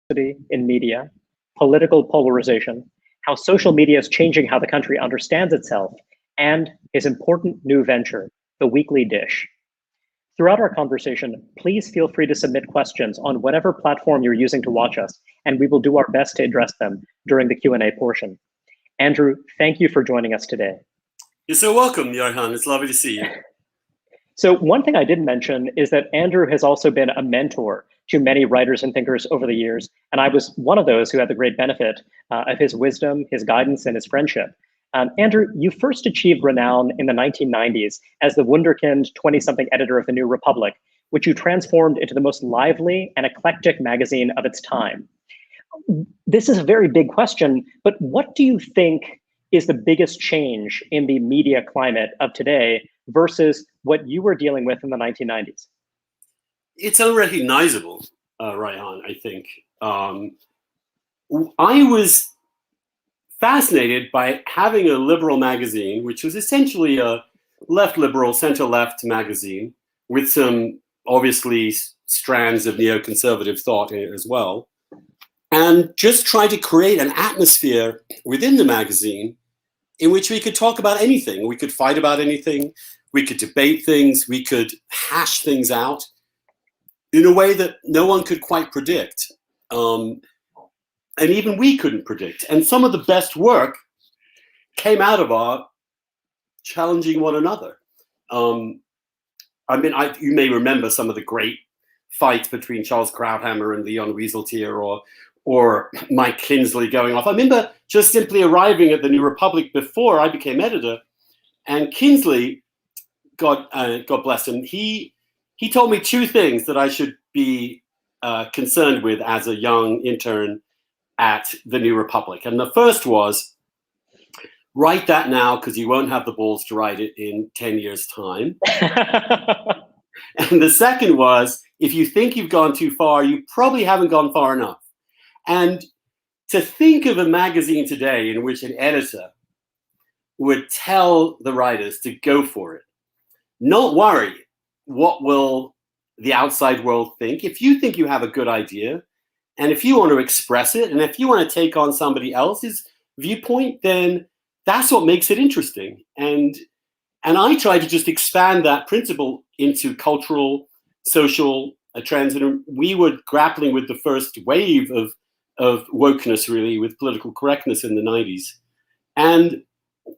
in media, political polarization, how social media is changing how the country understands itself, and his important new venture, The Weekly Dish. Throughout our conversation, please feel free to submit questions on whatever platform you're using to watch us, and we will do our best to address them during the Q&A portion. Andrew, thank you for joining us today. You're so welcome, Johan. It's lovely to see you. So one thing I didn't mention is that Andrew has also been a mentor to many writers and thinkers over the years, and I was one of those who had the great benefit of his wisdom, his guidance, and his friendship. Andrew, you first achieved renown in the 1990s as the wunderkind 20-something editor of the New Republic, which you transformed into the most lively and eclectic magazine of its time. This is a very big question, but what do you think is the biggest change in the media climate of today versus what you were dealing with in the 1990s? It's unrecognizable, Raihan, I think. I was fascinated by having a liberal magazine, which was essentially a left liberal, center-left magazine with some obviously strands of neoconservative thought in it as well, and just try to create an atmosphere within the magazine in which we could talk about anything. We could fight about anything. We could debate things. We could hash things out in a way that no one could quite predict. And even we couldn't predict. And some of the best work came out of our challenging one another. You may remember some of the great fights between Charles Krauthammer and Leon Wieseltier or Mike Kinsley going off. I remember just simply arriving at the New Republic before I became editor, and Kinsley, God bless him, he told me two things that I should be concerned with as a young intern at the New Republic. And the first was, write that now because you won't have the balls to write it in 10 years' time. And the second was, if you think you've gone too far, you probably haven't gone far enough. And to think of a magazine today in which an editor would tell the writers to go for it, not worry what will the outside world think. If you think you have a good idea, and if you want to express it, and if you want to take on somebody else's viewpoint, then that's what makes it interesting. And I try to just expand that principle into cultural, social trends. And we were grappling with the first wave of wokeness, really, with political correctness in the 90s. And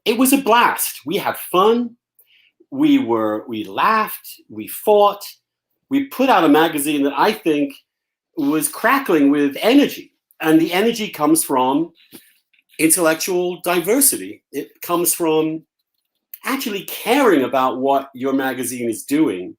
it was a blast. We had fun. We laughed. We fought. We put out a magazine that I think was crackling with energy. And the energy comes from intellectual diversity. It comes from actually caring about what your magazine is doing.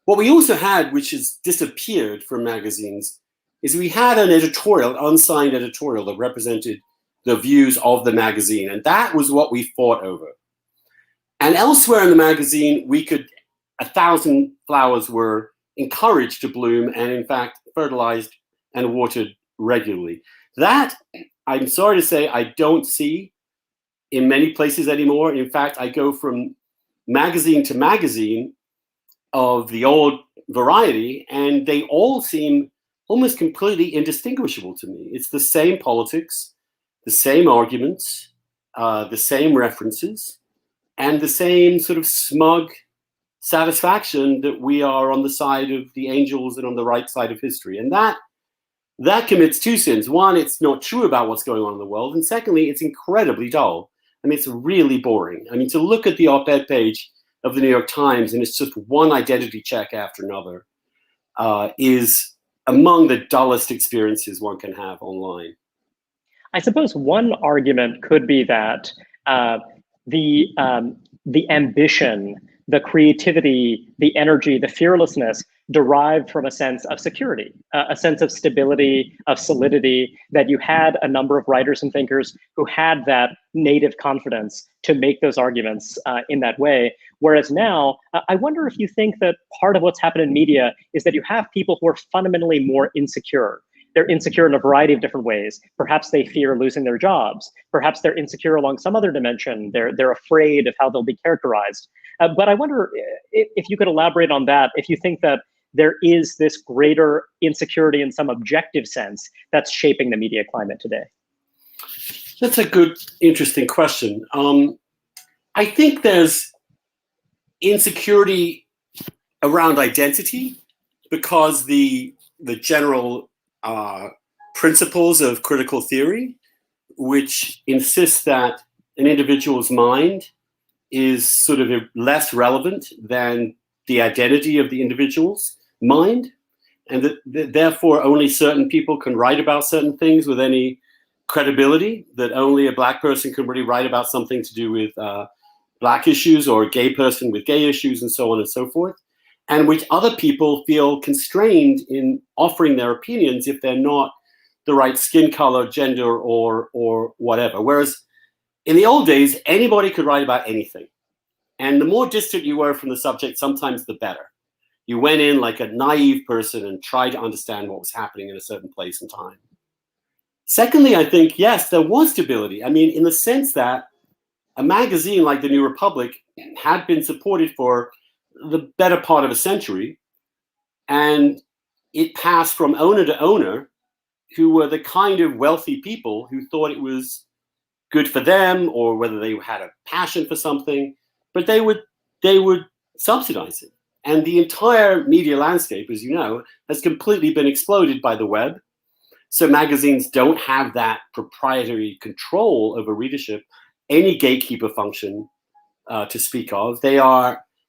What we also had, which has disappeared from magazines, is we had an editorial, an unsigned editorial that represented the views of the magazine. And that was what we fought over. And elsewhere in the magazine, 1,000 flowers were encouraged to bloom and in fact fertilized and watered regularly. That, I'm sorry to say, I don't see in many places anymore. In fact, I go from magazine to magazine of the old variety, and they all seem almost completely indistinguishable to me. It's the same politics, the same arguments, the same references, and the same sort of smug satisfaction that we are on the side of the angels and on the right side of history. And that commits two sins. One, it's not true about what's going on in the world. And secondly, it's incredibly dull. I mean, it's really boring. I mean, to look at the op-ed page of the New York Times and it's just one identity check after another is among the dullest experiences one can have online. I suppose one argument could be that the ambition, the creativity, the energy, the fearlessness derived from a sense of security, a sense of stability, of solidity, that you had a number of writers and thinkers who had that native confidence to make those arguments in that way. Whereas now, I wonder if you think that part of what's happened in media is that you have people who are fundamentally more insecure. They're insecure in a variety of different ways. Perhaps they fear losing their jobs. Perhaps they're insecure along some other dimension. They're afraid of how they'll be characterized. But I wonder if you could elaborate on that, if you think that there is this greater insecurity in some objective sense that's shaping the media climate today? That's a good, interesting question. I think there's insecurity around identity because the general principles of critical theory, which insist that an individual's mind is sort of less relevant than the identity of the individual's mind, and that therefore only certain people can write about certain things with any credibility, that only a black person can really write about something to do with black issues, or a gay person with gay issues, and so on and so forth, and which other people feel constrained in offering their opinions if they're not the right skin color, gender, or whatever. Whereas in the old days, anybody could write about anything. And the more distant you were from the subject, sometimes the better. You went in like a naive person and tried to understand what was happening in a certain place and time. Secondly, I think, yes, there was stability. I mean, in the sense that a magazine like the New Republic had been supported for the better part of a century, and it passed from owner to owner, who were the kind of wealthy people who thought it was good for them, or whether they had a passion for something, but they would subsidize it. And the entire media landscape, as you know, has completely been exploded by the web. So magazines don't have that proprietary control over readership, any gatekeeper function to speak of.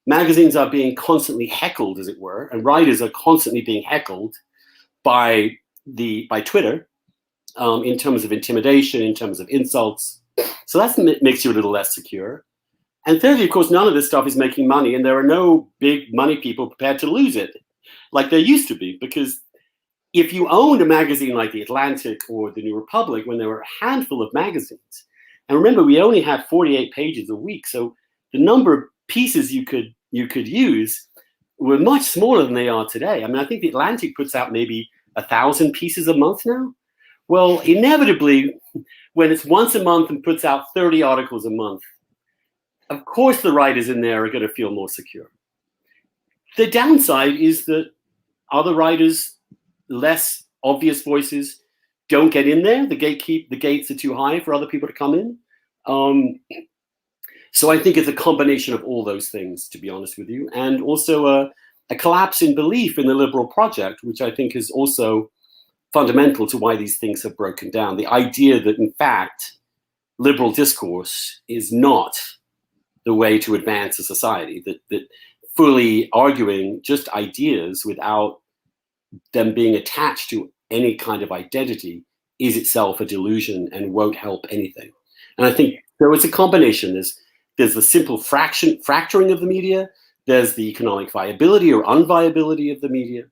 Magazines are being constantly heckled, as it were, and writers are constantly being heckled by Twitter in terms of intimidation, in terms of insults. So that makes you a little less secure. And thirdly, of course, none of this stuff is making money, and there are no big money people prepared to lose it like there used to be. Because if you owned a magazine like The Atlantic or The New Republic, when there were a handful of magazines, and remember, we only had 48 pages a week, so the number of pieces you could use were much smaller than they are today. I mean, I think The Atlantic puts out maybe 1,000 pieces a month now. Well, inevitably, when it's once a month and puts out 30 articles a month, of course the writers in there are going to feel more secure. The downside is that other writers, less obvious voices, don't get in there. The gates are too high for other people to come in. So I think it's a combination of all those things, to be honest with you, and also a collapse in belief in the liberal project, which I think is also fundamental to why these things have broken down. The idea that, in fact, liberal discourse is not the way to advance a society, that fully arguing just ideas without them being attached to any kind of identity is itself a delusion and won't help anything. And I think there is a combination. There's the simple fracturing of the media. There's the economic viability or unviability of the media.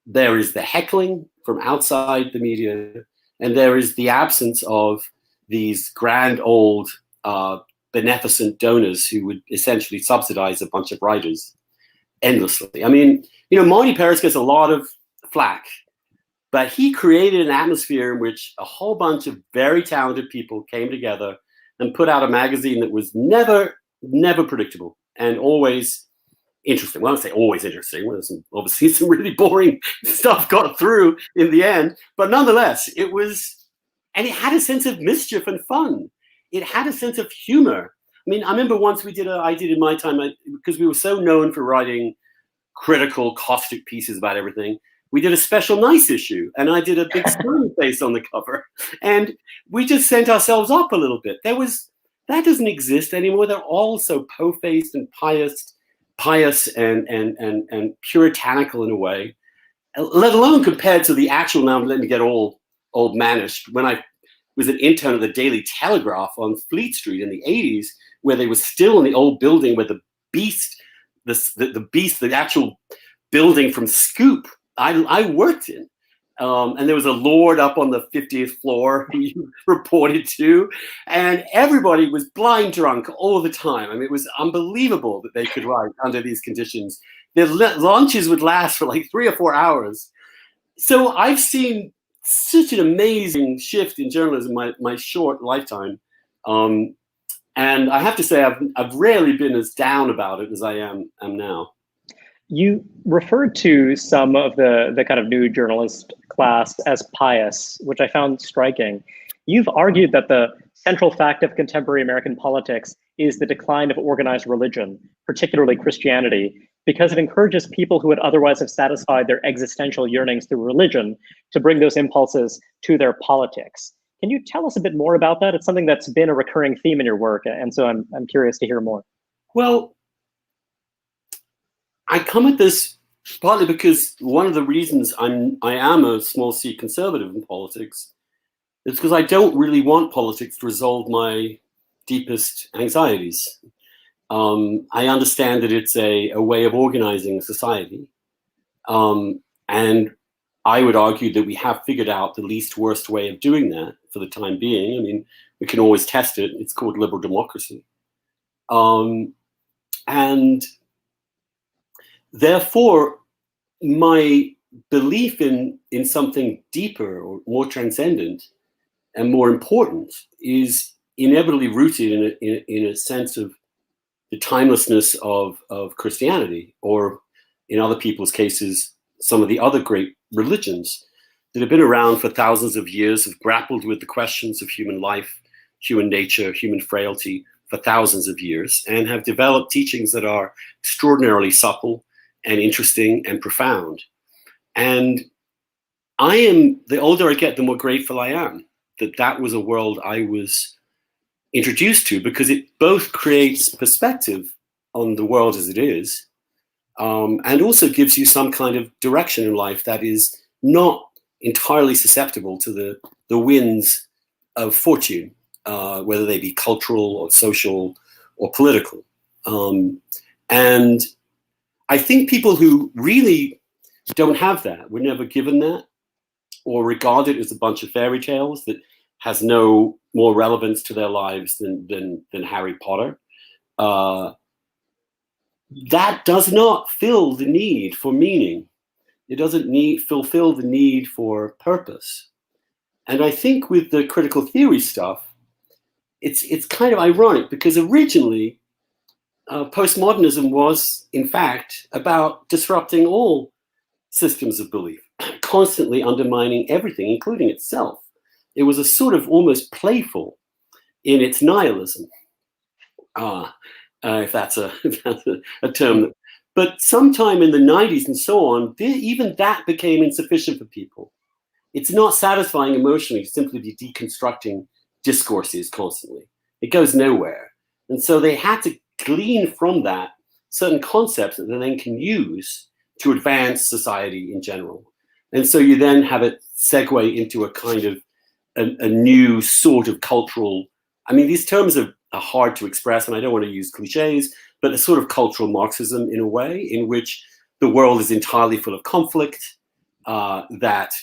There is the heckling from outside the media. And there is the absence of these grand old beneficent donors who would essentially subsidize a bunch of writers endlessly. I mean, Marty Peretz gets a lot of flack, but he created an atmosphere in which a whole bunch of very talented people came together and put out a magazine that was never predictable and always interesting. Well, I don't say always interesting. Well, obviously some really boring stuff got through in the end, but nonetheless, it had a sense of mischief and fun. It had a sense of humor. I mean, I remember once I did in my time, because we were so known for writing critical, caustic pieces about everything, we did a special nice issue, and I did a big smiley face on the cover, and we just sent ourselves up a little bit. That doesn't exist anymore. They're all so po-faced and pious and puritanical in a way, let alone compared to the actual. Now, let me get all old manish. When I was an intern at the Daily Telegraph on Fleet Street in the 80s, where they were still in the old building where the actual building from Scoop I worked in. And there was a lord up on the 50th floor who you reported to, and everybody was blind drunk all the time. I mean, it was unbelievable that they could write under these conditions. Their lunches would last for like 3 or 4 hours. So I've seen such an amazing shift in journalism in my short lifetime. And I have to say, I've rarely been as down about it as I am now. You referred to some of the kind of new journalist class as pious, which I found striking. You've argued that the central fact of contemporary American politics is the decline of organized religion, particularly Christianity, because it encourages people who would otherwise have satisfied their existential yearnings through religion to bring those impulses to their politics. Can you tell us a bit more about that? It's something that's been a recurring theme in your work, and so I'm curious to hear more. Well, I come at this partly because one of the reasons I am a small c conservative in politics is because I don't really want politics to resolve my deepest anxieties. I understand that it's a way of organizing society. And I would argue that we have figured out the least worst way of doing that for the time being. I mean, we can always test it. It's called liberal democracy. And therefore, my belief in something deeper or more transcendent and more important is inevitably rooted in a sense of the timelessness of Christianity, or in other people's cases, some of the other great religions that have been around for thousands of years, have grappled with the questions of human life, human nature, human frailty for thousands of years, and have developed teachings that are extraordinarily supple and interesting and profound. And the older I get, the more grateful I am that was a world I was introduced to, because it both creates perspective on the world as it is, and also gives you some kind of direction in life that is not entirely susceptible to the winds of fortune, whether they be cultural or social or political. And I think people who really don't have that, were never given that, or regard it as a bunch of fairy tales that has no more relevance to their lives than Harry Potter, that does not fill the need for meaning. It doesn't fulfill the need for purpose. And I think with the critical theory stuff, it's kind of ironic, because originally postmodernism was, in fact, about disrupting all systems of belief, constantly undermining everything, including itself. It was a sort of almost playful in its nihilism, if that's a term. But sometime in the 90s and so on, even that became insufficient for people. It's not satisfying emotionally to simply be deconstructing discourses constantly. It goes nowhere. And so they had to glean from that certain concepts that they then can use to advance society in general. And so you then have it segue into a kind of a new sort of cultural, I mean, these terms are hard to express, and I don't want to use cliches, but a sort of cultural Marxism in a way, in which the world is entirely full of conflict, that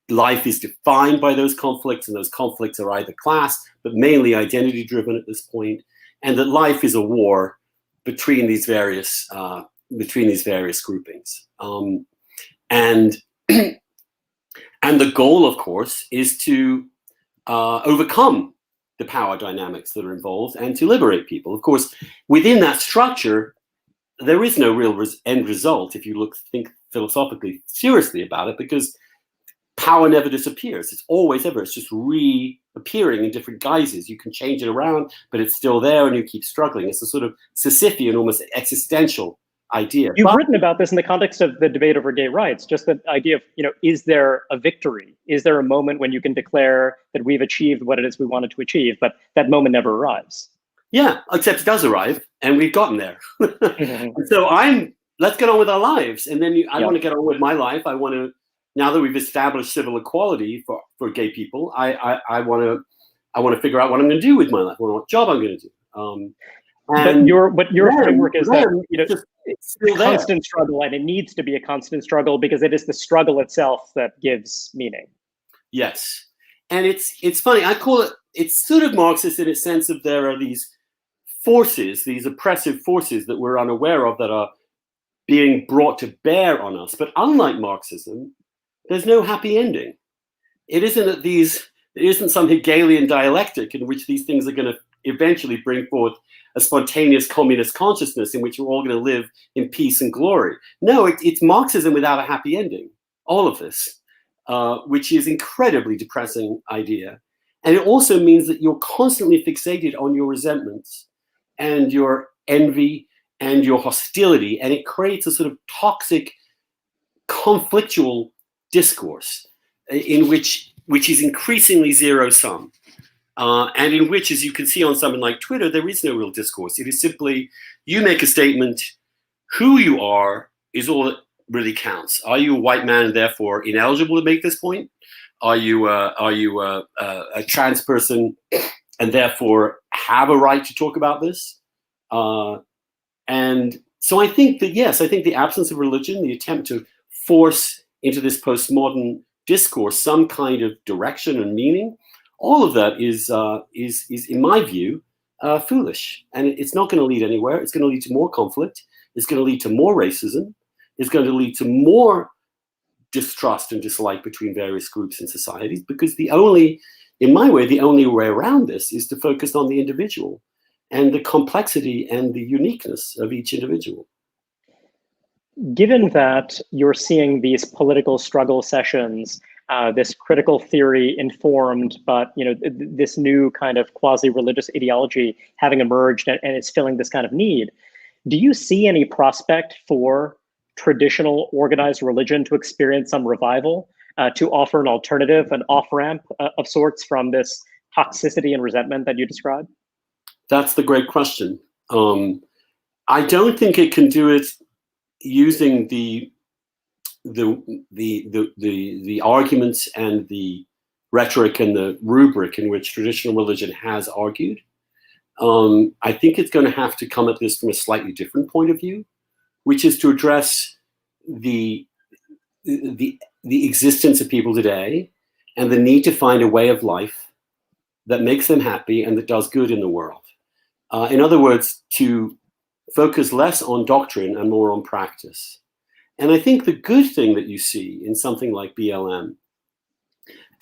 life is defined by those conflicts, and those conflicts are either class, but mainly identity driven at this point, and that life is a war between these various groupings. And the goal, of course, is to overcome the power dynamics that are involved and to liberate people. Of course, within that structure, there is no real end result if you think philosophically seriously about it, because power never disappears. It's always ever. It's just reappearing in different guises. You can change it around, but it's still there, and you keep struggling. It's a sort of Sisyphean, almost existential idea. You've written about this in the context of the debate over gay rights, just the idea of, is there a victory? Is there a moment when you can declare that we've achieved what it is we wanted to achieve, but that moment never arrives? Yeah, except it does arrive, and we've gotten there. And so let's get on with our lives. And then I want to get on with my life. I want to, now that we've established civil equality for gay people, I want to figure out what I'm going to do with my life, what job I'm going to do. But your framework is that it's a constant struggle, and it needs to be a constant struggle because it is the struggle itself that gives meaning. Yes, and it's funny. I call it's sort of Marxist in a sense of there are these forces, these oppressive forces that we're unaware of that are being brought to bear on us. But unlike Marxism, there's no happy ending. It isn't some Hegelian dialectic in which these things are going to eventually bring forth a spontaneous communist consciousness in which we're all going to live in peace and glory. No, it's Marxism without a happy ending, all of this, which is incredibly depressing idea. And it also means that you're constantly fixated on your resentments and your envy and your hostility, and it creates a sort of toxic, conflictual discourse in which is increasingly zero-sum. And in which, as you can see on something like Twitter, there is no real discourse. It is simply, you make a statement, who you are is all that really counts. Are you a white man and therefore ineligible to make this point? Are you a trans person and therefore have a right to talk about this? And so I think that, yes, I think the absence of religion, the attempt to force into this postmodern discourse some kind of direction and meaning, all of that is in my view, foolish. And it's not going to lead anywhere. It's going to lead to more conflict. It's going to lead to more racism. It's going to lead to more distrust and dislike between various groups and societies, because in my way, the only way around this is to focus on the individual and the complexity and the uniqueness of each individual. Given that you're seeing these political struggle sessions, this critical theory informed, but this new kind of quasi-religious ideology having emerged and it's filling this kind of need, do you see any prospect for traditional organized religion to experience some revival, to offer an alternative, an off-ramp of sorts from this toxicity and resentment that you described? That's the great question. I don't think it can do it using the arguments and the rhetoric and the rubric in which traditional religion has argued. I think it's going to have to come at this from a slightly different point of view, which is to address the existence of people today and the need to find a way of life that makes them happy and that does good in the world. In other words, to focus less on doctrine and more on practice. And I think the good thing that you see in something like BLM,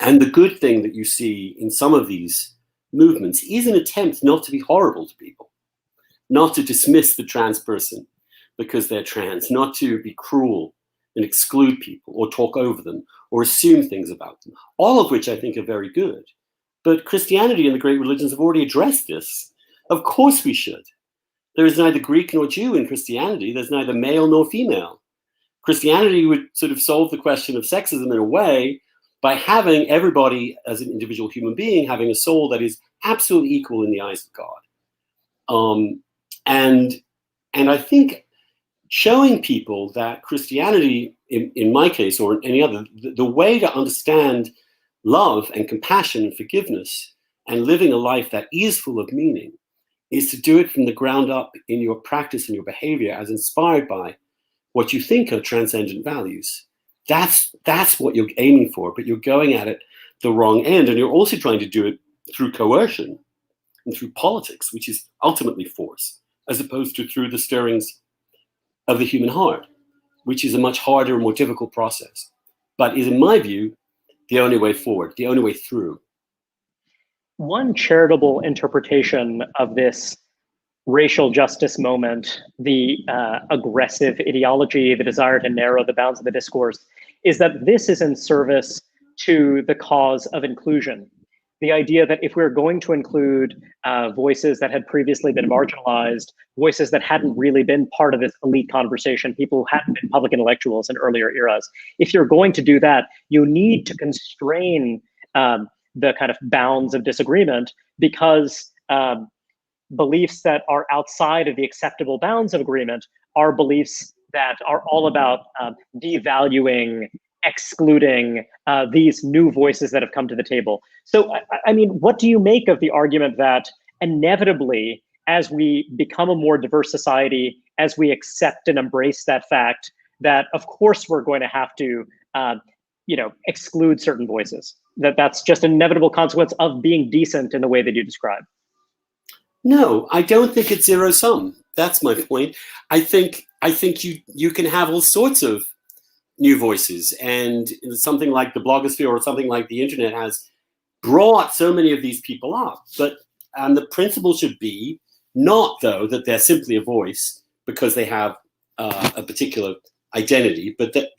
and the good thing that you see in some of these movements, is an attempt not to be horrible to people, not to dismiss the trans person because they're trans, not to be cruel and exclude people or talk over them or assume things about them, all of which I think are very good. But Christianity and the great religions have already addressed this. Of course we should. There is neither Greek nor Jew in Christianity. There's neither male nor female. Christianity would sort of solve the question of sexism in a way by having everybody as an individual human being having a soul that is absolutely equal in the eyes of God. And I think showing people that Christianity, in my case or in any other, the way to understand love and compassion and forgiveness and living a life that is full of meaning is to do it from the ground up in your practice and your behavior as inspired by what you think are transcendent values. That's what you're aiming for, but you're going at it the wrong end. And you're also trying to do it through coercion and through politics, which is ultimately force, as opposed to through the stirrings of the human heart, which is a much harder and more difficult process, but is, in my view, the only way forward, the only way through. One charitable interpretation of this racial justice moment, the aggressive ideology, the desire to narrow the bounds of the discourse, is that this is in service to the cause of inclusion. The idea that if we're going to include voices that had previously been marginalized, voices that hadn't really been part of this elite conversation, people who hadn't been public intellectuals in earlier eras, if you're going to do that, you need to constrain the kind of bounds of disagreement, because beliefs that are outside of the acceptable bounds of agreement are beliefs that are all about devaluing, excluding these new voices that have come to the table. So, I mean, what do you make of the argument that inevitably, as we become a more diverse society, as we accept and embrace that fact, that of course we're going to have to exclude certain voices, that's just an inevitable consequence of being decent in the way that you describe? No, I don't think it's zero sum. That's my point. I think you can have all sorts of new voices, and something like the blogosphere or something like the internet has brought so many of these people up. But the principle should be Not, though, that they're simply a voice because they have a particular identity, but that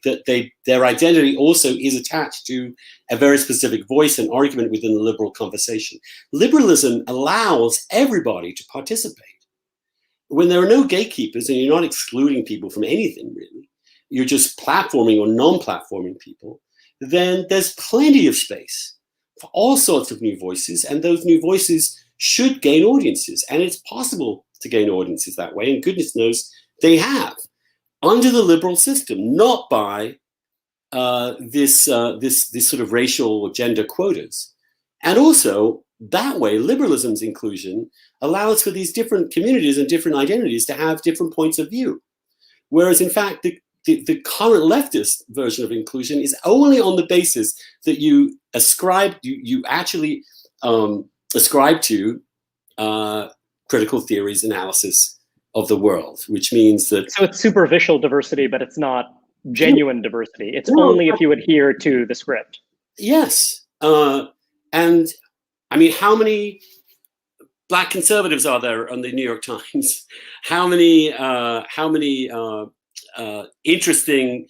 their identity also is attached to a very specific voice and argument within the liberal conversation. Liberalism allows everybody to participate. When there are no gatekeepers and you're not excluding people from anything, really, you're just platforming or non-platforming people, then there's plenty of space for all sorts of new voices, and those new voices should gain audiences. And it's possible to gain audiences that way, and goodness knows they have, under the liberal system, not by this sort of racial or gender quotas. And also, that way, liberalism's inclusion allows for these different communities and different identities to have different points of view. Whereas, in fact, the current leftist version of inclusion is only on the basis that you actually ascribe to critical theories analysis of the world, which means that... So it's superficial diversity, but it's not genuine diversity. It's only if you adhere to the script. Yes. And I mean, how many Black conservatives are there on the New York Times? How many interesting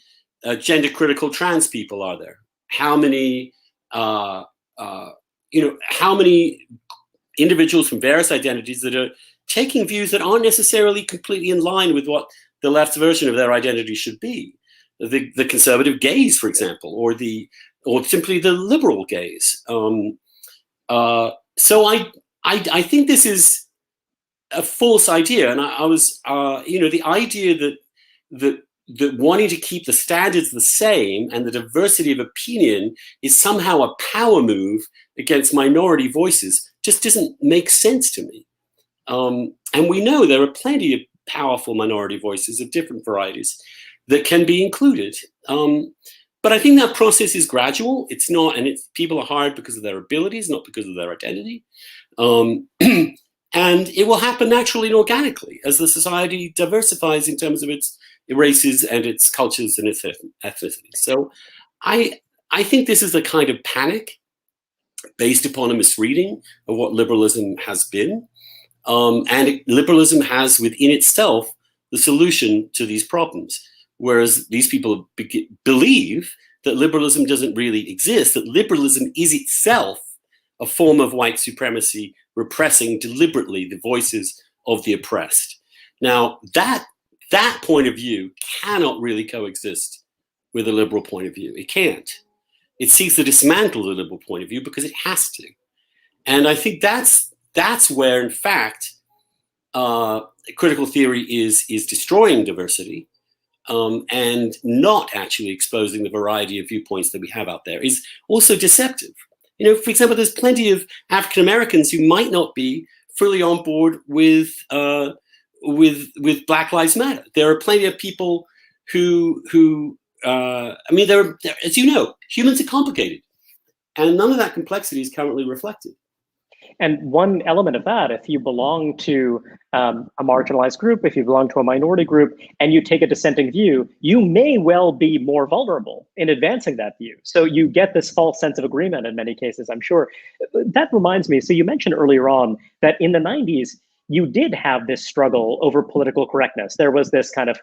gender critical trans people are there? How many how many individuals from various identities that are taking views that aren't necessarily completely in line with what the left's version of their identity should be? The conservative gaze, for example, or simply the liberal gaze. So I think this is a false idea, and I was the idea that wanting to keep the standards the same and the diversity of opinion is somehow a power move against minority voices just doesn't make sense to me. And we know there are plenty of powerful minority voices of different varieties that can be included. But I think that process is gradual. It's not, and people are hired because of their abilities, not because of their identity. And it will happen naturally and organically as the society diversifies in terms of its races and its cultures and its ethnicity. So I think this is a kind of panic based upon a misreading of what liberalism has been. And liberalism has within itself the solution to these problems. Whereas these people believe that liberalism doesn't really exist, that liberalism is itself a form of white supremacy repressing deliberately the voices of the oppressed. Now, that point of view cannot really coexist with a liberal point of view. It can't. It seeks to dismantle the liberal point of view because it has to. And I think that's where, in fact, critical theory is destroying diversity. And not actually exposing the variety of viewpoints that we have out there is also deceptive. For example, there's plenty of African Americans who might not be fully on board with Black Lives Matter. There are plenty of people who as you know, humans are complicated, and none of that complexity is currently reflected. And one element of that, if you belong to a marginalized group, if you belong to a minority group, and you take a dissenting view, you may well be more vulnerable in advancing that view. So you get this false sense of agreement in many cases, I'm sure. That reminds me, so you mentioned earlier on that in the 90s, you did have this struggle over political correctness. There was this kind of,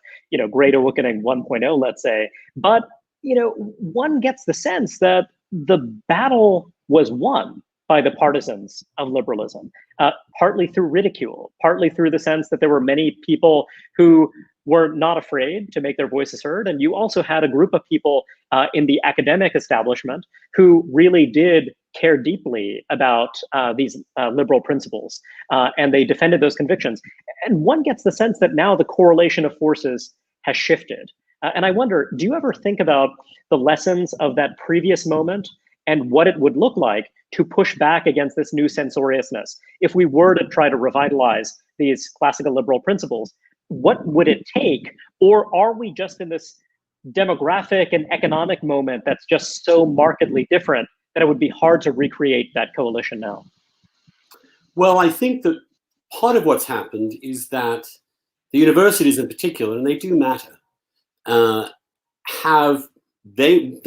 Great Awakening 1.0, let's say. But, one gets the sense that the battle was won by the partisans of liberalism, partly through ridicule, partly through the sense that there were many people who were not afraid to make their voices heard. And you also had a group of people in the academic establishment who really did care deeply about these liberal principles, and they defended those convictions. And one gets the sense that now the correlation of forces has shifted. And I wonder, do you ever think about the lessons of that previous moment and what it would look like to push back against this new censoriousness? If we were to try to revitalize these classical liberal principles, what would it take? Or are we just in this demographic and economic moment that's just so markedly different that it would be hard to recreate that coalition now? Well, I think that part of what's happened is that the universities in particular, and they do matter, they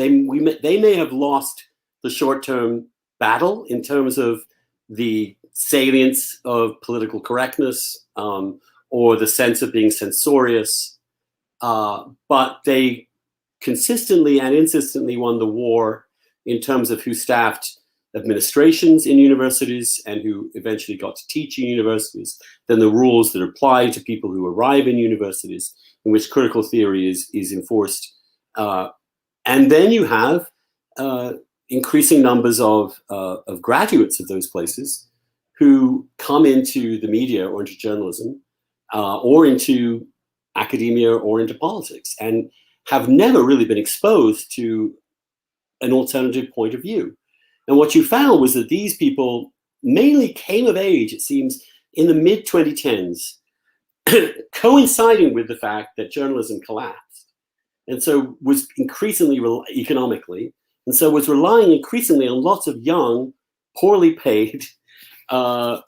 may have lost the short-term battle in terms of the salience of political correctness or the sense of being censorious, but they consistently and insistently won the war in terms of who staffed administrations in universities and who eventually got to teach in universities, then the rules that apply to people who arrive in universities in which critical theory is enforced. And then you have increasing numbers of graduates of those places who come into the media or into journalism or into academia or into politics and have never really been exposed to an alternative point of view. And what you found was that these people mainly came of age, it seems, in the mid-2010s, coinciding with the fact that journalism collapsed. And so was increasingly economically, and so was relying increasingly on lots of young, poorly paid,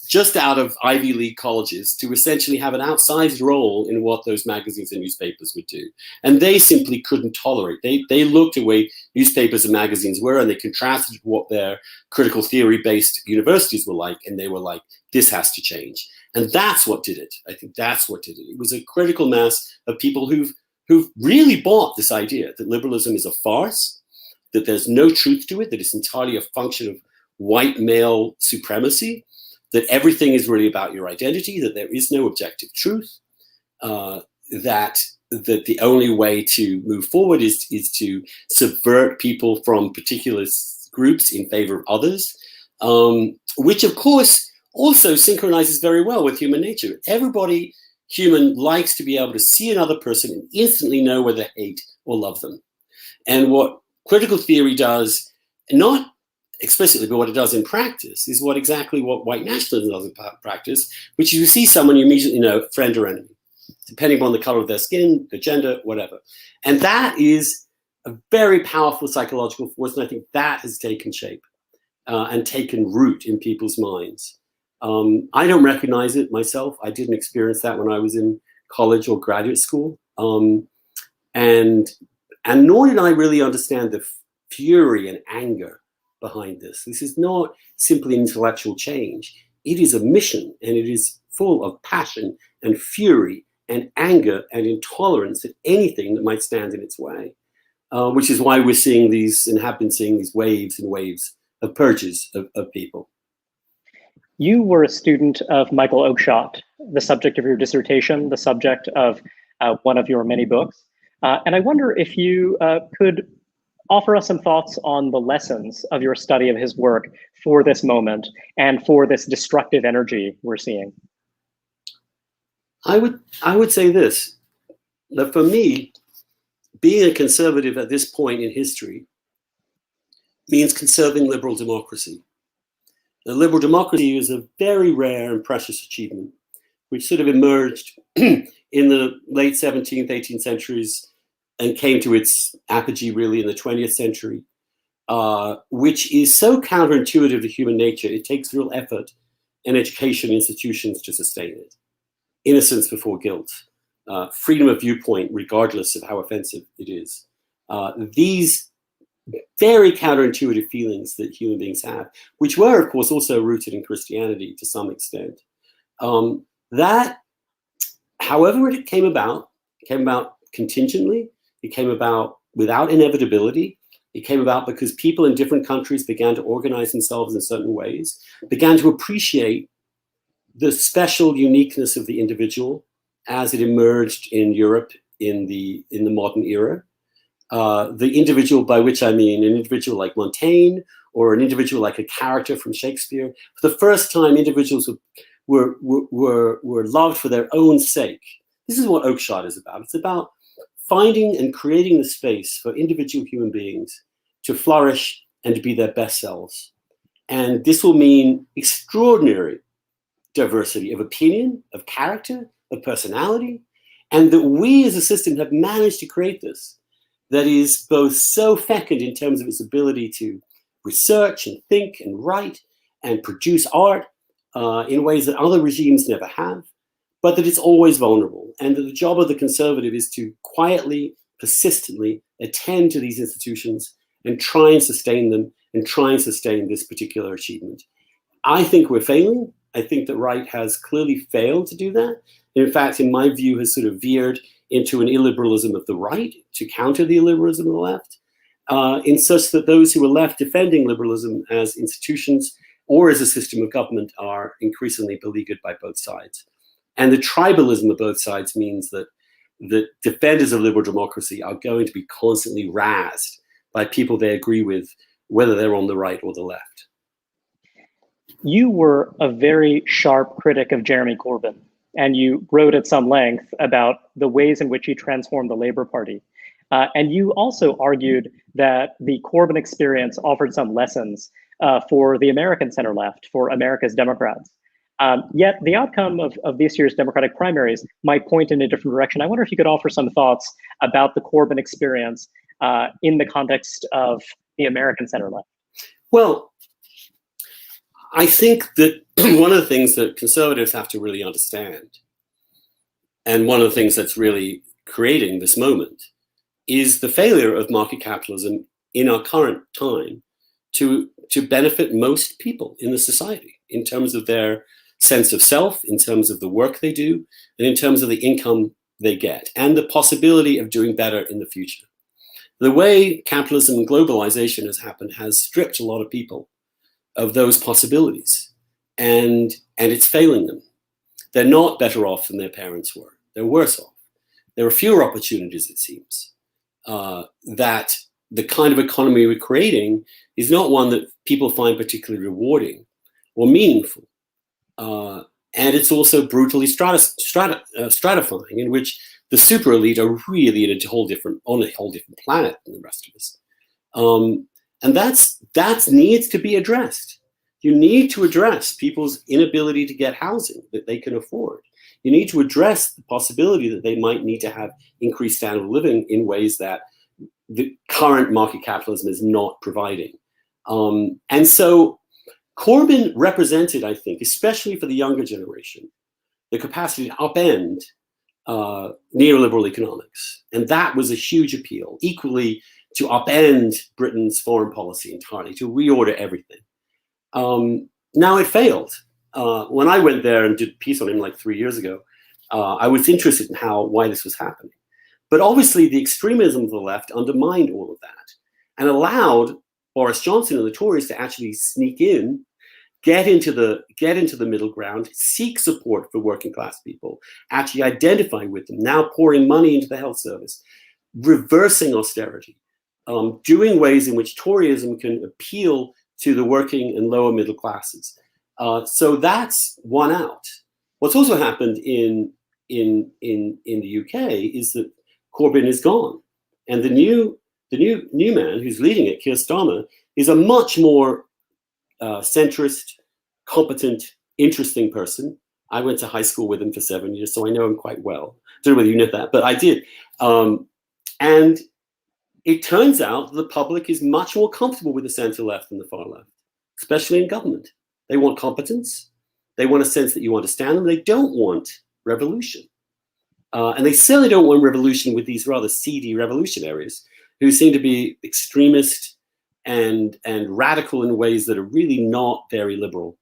just out of Ivy League colleges to essentially have an outsized role in what those magazines and newspapers would do. And they simply couldn't tolerate. They looked at the way newspapers and magazines were, and they contrasted what their critical theory-based universities were like, and they were like, this has to change. And that's what did it. I think that's what did it. It was a critical mass of people who've really bought this idea that liberalism is a farce, that there's no truth to it, that it's entirely a function of white male supremacy, that everything is really about your identity, that there is no objective truth, that the only way to move forward is to subvert people from particular groups in favor of others, which of course also synchronizes very well with human nature. Everybody human likes to be able to see another person and instantly know whether they hate or love them. And what critical theory does, not explicitly, but what it does in practice, is exactly what white nationalism does in practice, which is you see someone you immediately know, friend or enemy, depending on the color of their skin, their gender, whatever. And that is a very powerful psychological force, and I think that has taken shape and taken root in people's minds. I don't recognize it myself. I didn't experience that when I was in college or graduate school. And nor did I really understand the fury and anger behind this. This is not simply intellectual change. It is a mission, and it is full of passion and fury and anger and intolerance at anything that might stand in its way, which is why we're seeing these and have been seeing these waves and waves of purges of people. You were a student of Michael Oakshott, the subject of your dissertation, the subject of one of your many books. And I wonder if you could offer us some thoughts on the lessons of your study of his work for this moment and for this destructive energy we're seeing. I would say this, that for me, being a conservative at this point in history means conserving liberal democracy. The liberal democracy is a very rare and precious achievement, which sort of emerged in the late 17th, 18th centuries and came to its apogee really in the 20th century, which is so counterintuitive to human nature, it takes real effort and education institutions to sustain it. Innocence before guilt, freedom of viewpoint, regardless of how offensive it is. These very counterintuitive feelings that human beings have, which were, of course, also rooted in Christianity to some extent. That, however it came about contingently, it came about without inevitability. It came about because people in different countries began to organize themselves in certain ways, began to appreciate the special uniqueness of the individual as it emerged in Europe in the modern era. The individual, by which I mean an individual like Montaigne or an individual like a character from Shakespeare. For the first time, individuals were loved for their own sake. This is what Oakshott is about. It's about finding and creating the space for individual human beings to flourish and to be their best selves. And this will mean extraordinary diversity of opinion, of character, of personality, and that we as a system have managed to create this that is both so fecund in terms of its ability to research and think and write and produce art in ways that other regimes never have, but that it's always vulnerable, and that the job of the conservative is to quietly, persistently attend to these institutions and try and sustain them and try and sustain this particular achievement. I think we're failing. I think the right has clearly failed to do that. And in fact, in my view, has sort of veered into an illiberalism of the right to counter the illiberalism of the left, in such that those who are left defending liberalism as institutions or as a system of government are increasingly beleaguered by both sides. And the tribalism of both sides means that the defenders of liberal democracy are going to be constantly razzed by people they agree with, whether they're on the right or the left. You were a very sharp critic of Jeremy Corbyn, and you wrote at some length about the ways in which he transformed the Labour Party. And you also argued that the Corbyn experience offered some lessons for the American center left, for America's Democrats. Yet the outcome of this year's Democratic primaries might point in a different direction. I wonder if you could offer some thoughts about the Corbyn experience in the context of the American center left. Well, I think that one of the things that conservatives have to really understand, and one of the things that's really creating this moment, is the failure of market capitalism in our current time to benefit most people in the society in terms of their sense of self, in terms of the work they do, and in terms of the income they get, and the possibility of doing better in the future. The way capitalism and globalization has happened has stripped a lot of people of those possibilities, and it's failing them. They're not better off than their parents were. They're worse off. There are fewer opportunities, it seems. That the kind of economy we're creating is not one that people find particularly rewarding or meaningful. And it's also brutally stratifying, in which the super elite are really on a whole different planet than the rest of us. And that needs to be addressed. You need to address people's inability to get housing that they can afford. You need to address the possibility that they might need to have increased standard of living in ways that the current market capitalism is not providing. And so Corbyn represented, I think, especially for the younger generation, the capacity to upend neoliberal economics. And that was a huge appeal, equally to upend Britain's foreign policy entirely, to reorder everything. Now it failed. When I went there and did a piece on him like 3 years ago, I was interested in why this was happening. But obviously the extremism of the left undermined all of that and allowed Boris Johnson and the Tories to actually sneak in, get into the middle ground, seek support for working class people, actually identify with them, now pouring money into the health service, reversing austerity, doing ways in which Toryism can appeal to the working and lower middle classes. So that's one out. What's also happened in the UK is that Corbyn is gone, and the new man who's leading it, Keir Starmer, is a much more centrist, competent, interesting person. I went to high school with him for 7 years, so I know him quite well. I don't know whether you know that, but I did. And it turns out the public is much more comfortable with the center left than the far left, especially in government. They want competence. They want a sense that you understand them. They don't want revolution. And they certainly don't want revolution with these rather seedy revolutionaries who seem to be extremist and radical in ways that are really not very liberal.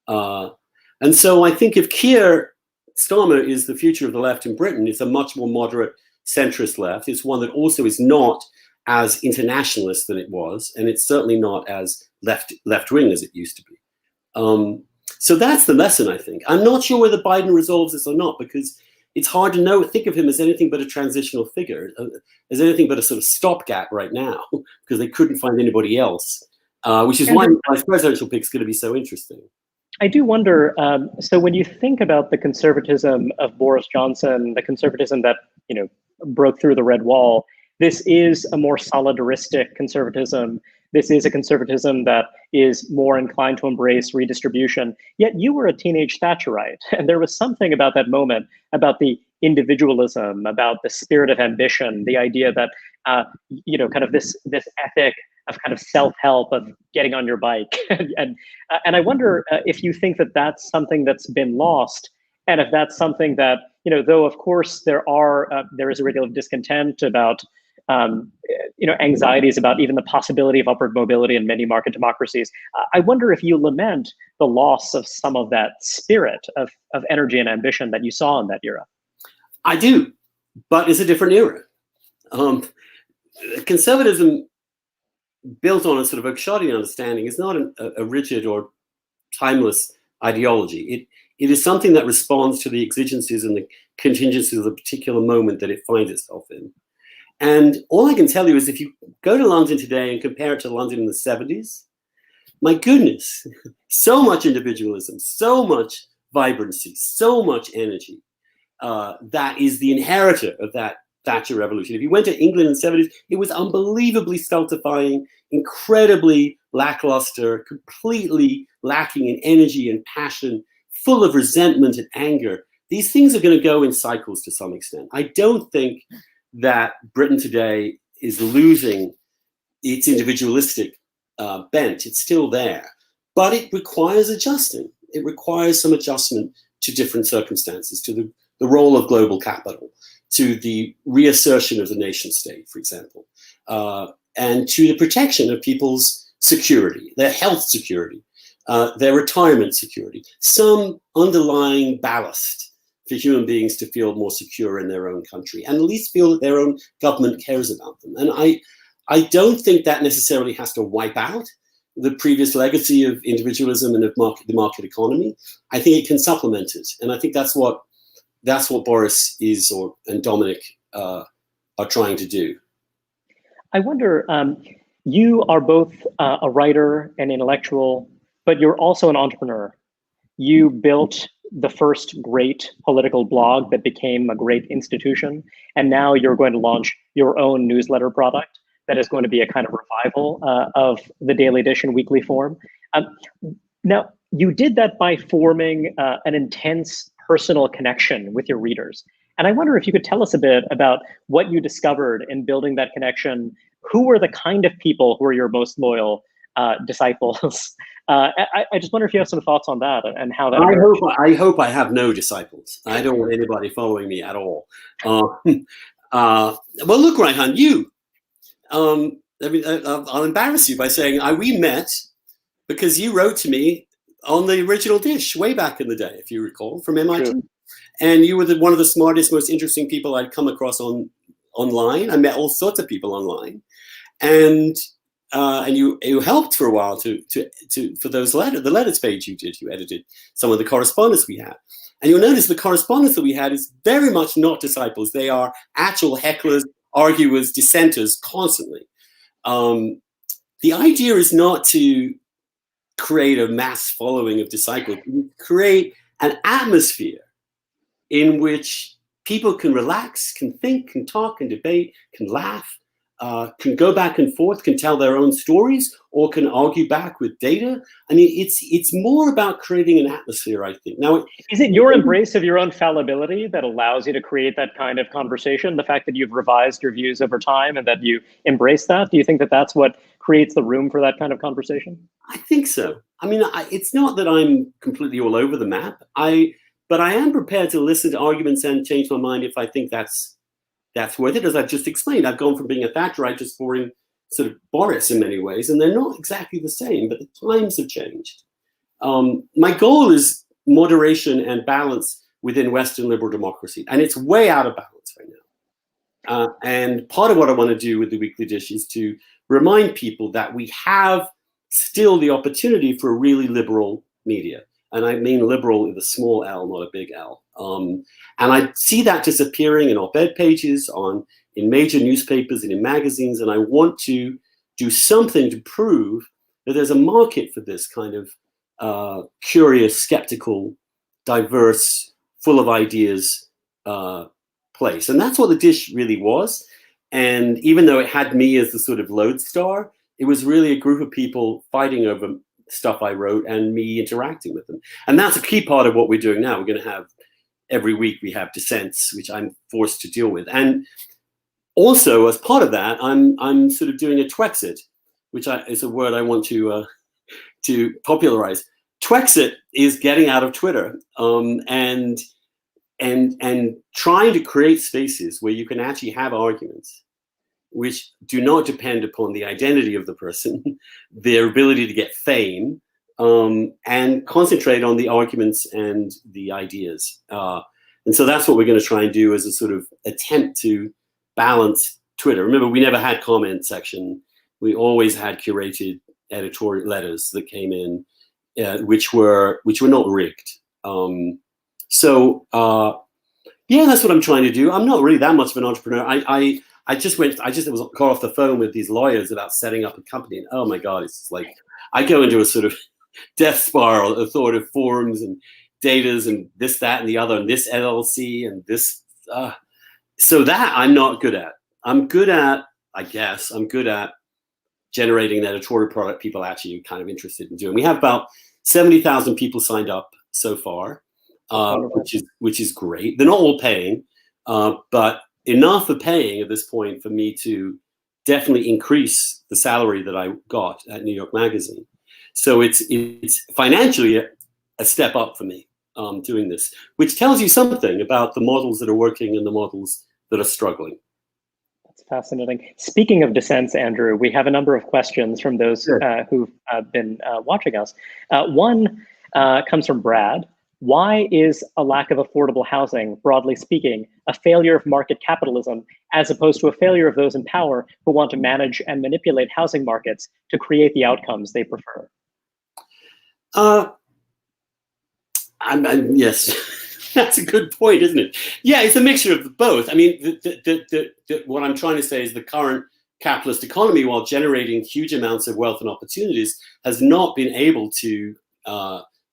And so I think if Keir Starmer is the future of the left in Britain, it's a much more moderate centrist left. It's one that also is not as internationalist than it was, and it's certainly not as left-wing as it used to be. So that's the lesson, I think. I'm not sure whether Biden resolves this or not, because it's hard to think of him as anything but a transitional figure, as anything but a sort of stopgap right now, because they couldn't find anybody else, which is why my presidential pick is going to be so interesting. I do wonder, so when you think about the conservatism of Boris Johnson, the conservatism that broke through the red wall, this is a more solidaristic conservatism. This is a conservatism that is more inclined to embrace redistribution. Yet you were a teenage Thatcherite, and there was something about that moment, about the individualism, about the spirit of ambition, the idea that kind of this ethic of kind of self-help, of getting on your bike, and I wonder if you think that that's something that's been lost, and if that's something that though of course there is a regular discontent about anxieties about even the possibility of upward mobility in many market democracies. I wonder if you lament the loss of some of that spirit of energy and ambition that you saw in that era? I do, but it's a different era. Conservatism, built on a sort of Oakshottian understanding, is not a rigid or timeless ideology. It is something that responds to the exigencies and the contingencies of the particular moment that it finds itself in. And all I can tell you is if you go to London today and compare it to London in the 70s, my goodness, so much individualism, so much vibrancy, so much energy. That is the inheritor of that Thatcher revolution. If you went to England in the 70s, it was unbelievably stultifying, incredibly lackluster, completely lacking in energy and passion, full of resentment and anger. These things are going to go in cycles to some extent. I don't think that Britain today is losing its individualistic bent. It's still there, but it requires adjusting. It requires some adjustment to different circumstances, to the role of global capital, to the reassertion of the nation state, for example, and to the protection of people's security, their health security, their retirement security, some underlying ballast for human beings to feel more secure in their own country and at least feel that their own government cares about them. And I don't think that necessarily has to wipe out the previous legacy of individualism and of the market economy. I think it can supplement it. And I think that's what Boris and Dominic are trying to do. I wonder, you are both a writer and intellectual, but you're also an entrepreneur. You built the first great political blog that became a great institution, and now you're going to launch your own newsletter product that is going to be a kind of revival of the Daily Edition weekly form. Now, you did that by forming an intense personal connection with your readers. And I wonder if you could tell us a bit about what you discovered in building that connection. Who were the kind of people who are your most loyal disciples? I just wonder if you have some thoughts on that and how that I hope I have no disciples. I don't want anybody following me at all. Well, look, Raihan, you. I'll embarrass you by saying we met because you wrote to me on the original Dish way back in the day, if you recall, from MIT. Sure. And you were one of the smartest, most interesting people I'd come across online. I met all sorts of people online, and you helped for a while for those the letters page you did. You edited some of the correspondence we had, and you'll notice the correspondence that we had is very much not disciples. They are actual hecklers, arguers, dissenters constantly. The idea is not to create a mass following of disciples. You create an atmosphere in which people can relax, can think, can talk, can debate, can laugh, can go back and forth, can tell their own stories, or can argue back with data. I mean, it's more about creating an atmosphere, I think. Now, is it your embrace of your own fallibility that allows you to create that kind of conversation? The fact that you've revised your views over time and that you embrace that? Do you think that that's what creates the room for that kind of conversation? I think so. I mean, it's not that I'm completely all over the map. But I am prepared to listen to arguments and change my mind if I think that's worth it. As I've just explained, I've gone from being a Thatcherite to supporting sort of Boris in many ways, and they're not exactly the same, but the times have changed. My goal is moderation and balance within Western liberal democracy, and it's way out of balance right now. And part of what I want to do with the Weekly Dish is to remind people that we have still the opportunity for a really liberal media. And I mean liberal with a small L, not a big L. And I see that disappearing in op-ed pages, in major newspapers and in magazines. And I want to do something to prove that there's a market for this kind of curious, skeptical, diverse, full of ideas place. And that's what the Dish really was. And even though it had me as the sort of lodestar, it was really a group of people fighting over stuff I wrote and me interacting with them. And that's a key part of what we're doing now. We're going to have, every week we have dissents, which I'm forced to deal with. And also as part of that, I'm sort of doing a Twexit, which is a word I want to popularize. Twexit is getting out of Twitter and trying to create spaces where you can actually have arguments which do not depend upon the identity of the person, their ability to get fame, and concentrate on the arguments and the ideas. And so that's what we're going to try and do as a sort of attempt to balance Twitter. Remember, we never had comment section. We always had curated editorial letters that came in, which were not rigged. Yeah, that's what I'm trying to do. I'm not really that much of an entrepreneur. I just got off the phone with these lawyers about setting up a company, and oh my God, it's just like I go into a sort of death spiral of thought of forums and datas and this, that, and the other, and this LLC and this. So that I'm not good at. I'm good at generating an editorial product people actually are kind of interested in doing. We have about 70,000 people signed up so far, which is great. They're not all paying, but enough are paying at this point for me to definitely increase the salary that I got at New York Magazine. So it's financially a step up for me doing this, which tells you something about the models that are working and the models that are struggling. That's fascinating. Speaking of dissents, Andrew, we have a number of questions from those who've been watching us. One comes from Brad. Why is a lack of affordable housing, broadly speaking, a failure of market capitalism, as opposed to a failure of those in power who want to manage and manipulate housing markets to create the outcomes they prefer? Yes, that's a good point, isn't it? Yeah, it's a mixture of both. I mean, what I'm trying to say is the current capitalist economy, while generating huge amounts of wealth and opportunities, has not been able to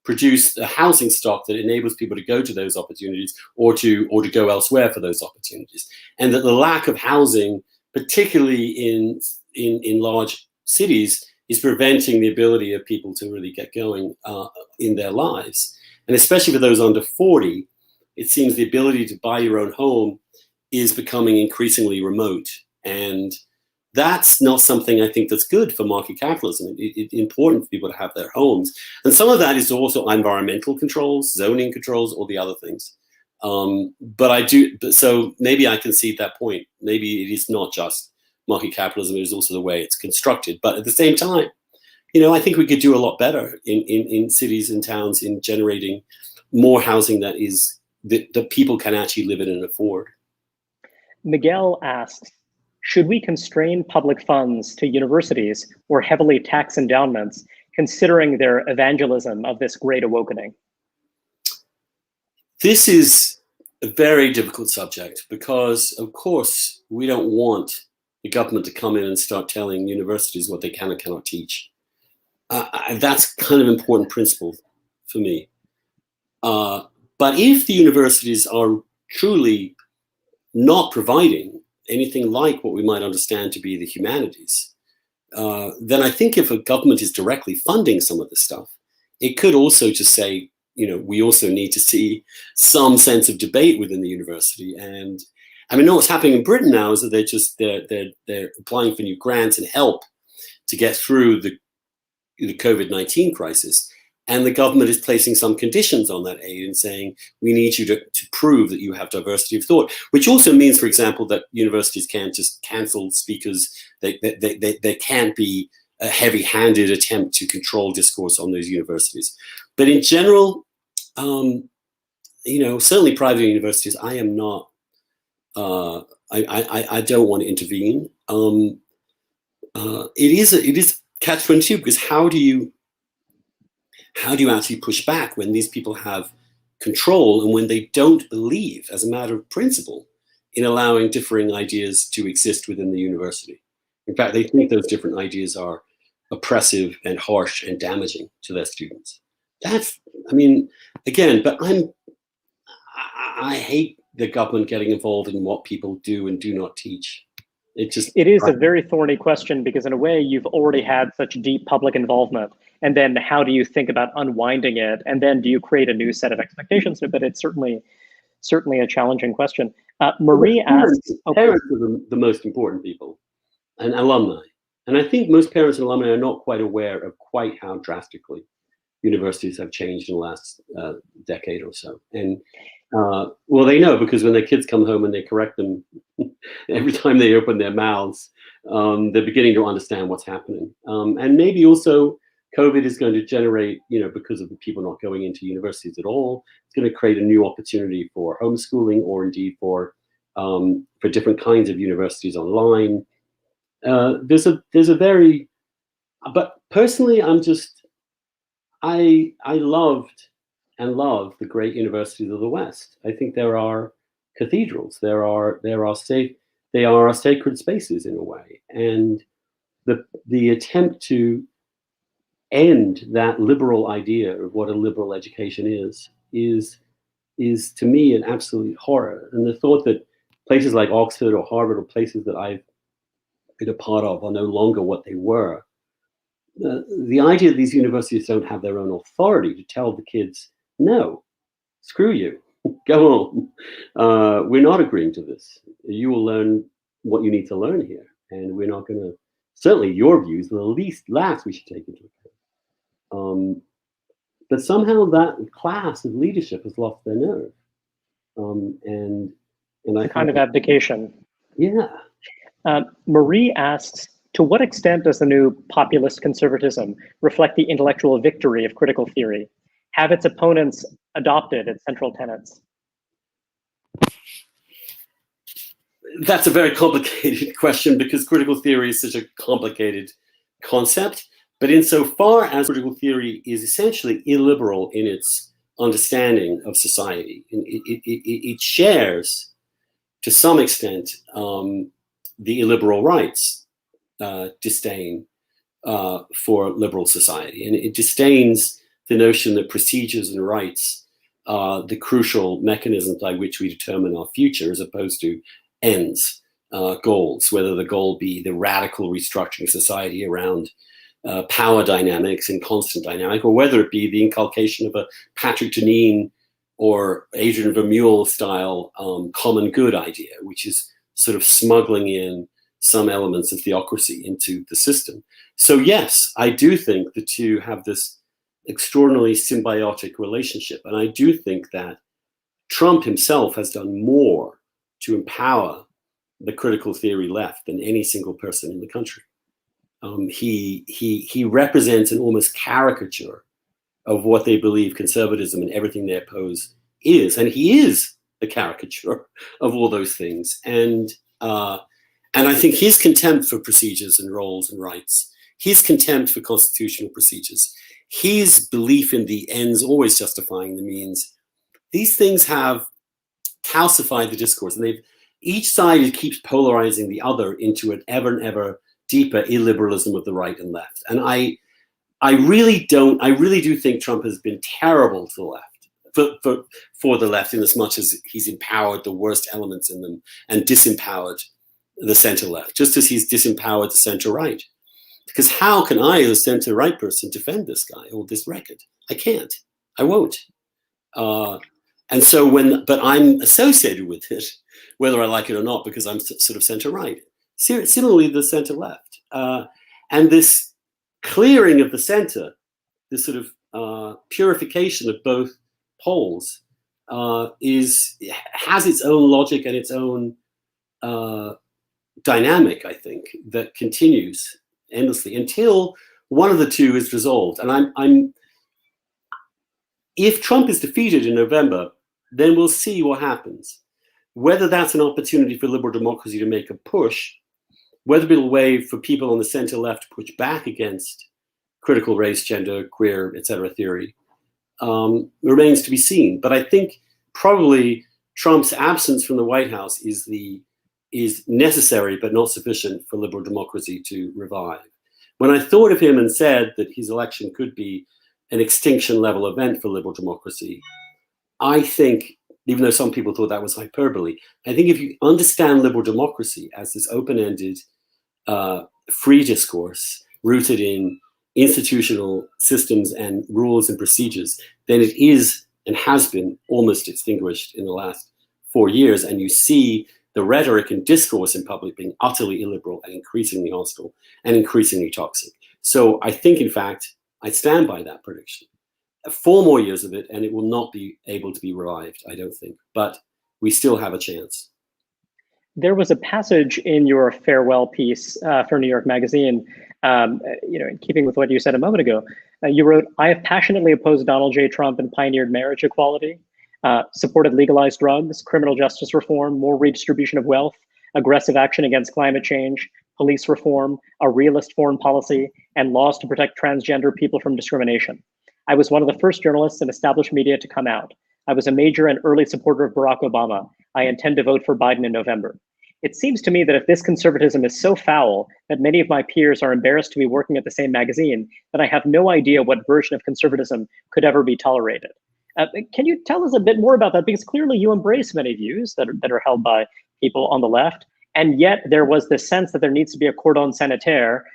produce a housing stock that enables people to go to those opportunities or to go elsewhere for those opportunities. And that the lack of housing, particularly in large cities, is preventing the ability of people to really get going in their lives. And especially for those under 40, it seems the ability to buy your own home is becoming increasingly remote. And that's not something I think that's good for market capitalism. It's important for people to have their homes. And some of that is also environmental controls, zoning controls, all the other things. So maybe I concede that point. Maybe it is not just market capitalism, it is also the way it's constructed. But at the same time, I think we could do a lot better in cities and towns in generating more housing that people can actually live in and afford. Miguel asks, should we constrain public funds to universities or heavily tax endowments, considering their evangelism of this great awakening? This is a very difficult subject because, of course, we don't want the government to come in and start telling universities what they can and cannot teach. That's kind of an important principle for me. But if the universities are truly not providing anything like what we might understand to be the humanities, then I think if a government is directly funding some of this stuff, it could also just say, we also need to see some sense of debate within the university. And I mean, what's happening in Britain now is that they're applying for new grants and help to get through the COVID-19 crisis. And the government is placing some conditions on that aid and saying, we need you to prove that you have diversity of thought, which also means, for example, that universities can't just cancel speakers. There can't be a heavy-handed attempt to control discourse on those universities. But in general, certainly private universities, I am not, I don't want to intervene. It is catch-22 because how do you actually push back when these people have control and when they don't believe, as a matter of principle, in allowing differing ideas to exist within the university? In fact, they think those different ideas are oppressive and harsh and damaging to their students. But I hate the government getting involved in what people do and do not teach. It is a very thorny question because in a way you've already had such deep public involvement, and then how do you think about unwinding it, and then do you create a new set of expectations? But it's certainly a challenging question. Marie asks, parents are the most important people, and alumni, and I think most parents and alumni are not quite aware of quite how drastically universities have changed in the last decade or so. And well, they know because when their kids come home and they correct them every time they open their mouths, they're beginning to understand what's happening. And maybe also COVID is going to generate, because of the people not going into universities at all, it's going to create a new opportunity for homeschooling, or indeed for different kinds of universities online. There's a very, but personally, I loved and love the great universities of the West. I think there are cathedrals, they are sacred spaces in a way, and the attempt to end that liberal idea of what a liberal education is to me an absolute horror. And the thought that places like Oxford or Harvard, or places that I've been a part of, are no longer what they were. The idea that these universities don't have their own authority to tell the kids, no, screw you, go home. We're not agreeing to this. You will learn what you need to learn here, and we're not going to. Certainly, your views are the last we should take into account. But somehow that class of leadership has lost their nerve, and I kind of abdication. Yeah. Marie asks, to what extent does the new populist conservatism reflect the intellectual victory of critical theory? Have its opponents adopted its central tenets? That's a very complicated question, because critical theory is such a complicated concept. But insofar as critical theory is essentially illiberal in its understanding of society, it shares, to some extent, the illiberal rights disdain for liberal society. And it disdains the notion that procedures and rights are the crucial mechanisms by which we determine our future, as opposed to ends, goals, whether the goal be the radical restructuring of society around power dynamics and constant dynamic, or whether it be the inculcation of a Patrick Deneen or Adrian Vermeule style common good idea, which is sort of smuggling in some elements of theocracy into the system. So yes, I do think the two have this extraordinarily symbiotic relationship. And I do think that Trump himself has done more to empower the critical theory left than any single person in the country. He represents an almost caricature of what they believe conservatism and everything they oppose is, and he is the caricature of all those things. And I think his contempt for procedures and roles and rights, his contempt for constitutional procedures, his belief in the ends always justifying the means, these things have calcified the discourse, and each side keeps polarizing the other into an ever and ever deeper illiberalism of the right and left. And I really do think Trump has been terrible to the left, for the left, in as much as he's empowered the worst elements in them and disempowered the center left, just as he's disempowered the center right. Because how can I, as a center right person, defend this guy or this record? I can't. I won't. And so but I'm associated with it, whether I like it or not, because I'm sort of center right. Similarly, the center left. And this clearing of the center, this sort of purification of both poles, has its own logic and its own dynamic, I think, that continues endlessly until one of the two is resolved. And if Trump is defeated in November, then we'll see what happens. Whether that's an opportunity for liberal democracy to make a push, whether it'll be a way for people on the center left to push back against critical race, gender, queer, etc. theory, remains to be seen. But I think probably Trump's absence from the White House is necessary but not sufficient for liberal democracy to revive. When I thought of him and said that his election could be an extinction level event for liberal democracy, I think, even though some people thought that was hyperbole, I think if you understand liberal democracy as this open-ended, free discourse rooted in institutional systems and rules and procedures, then it is and has been almost extinguished in the last 4 years. And you see the rhetoric and discourse in public being utterly illiberal and increasingly hostile and increasingly toxic. So I think, in fact, I stand by that prediction. 4 more years of it, and it will not be able to be revived, I don't think. But we still have a chance. There was a passage in your farewell piece for New York Magazine In keeping with what you said a moment ago, you wrote, "I have passionately opposed Donald J. Trump and pioneered marriage equality, supported legalized drugs, criminal justice reform, more redistribution of wealth, aggressive action against climate change, police reform, a realist foreign policy, and laws to protect transgender people from discrimination. I was one of the first journalists in established media to come out. I was a major and early supporter of Barack Obama. I intend to vote for Biden in November." It seems to me that if this conservatism is so foul that many of my peers are embarrassed to be working at the same magazine, then I have no idea what version of conservatism could ever be tolerated. Can you tell us a bit more about that? Because clearly you embrace many views that are held by people on the left, and yet there was this sense that there needs to be a cordon sanitaire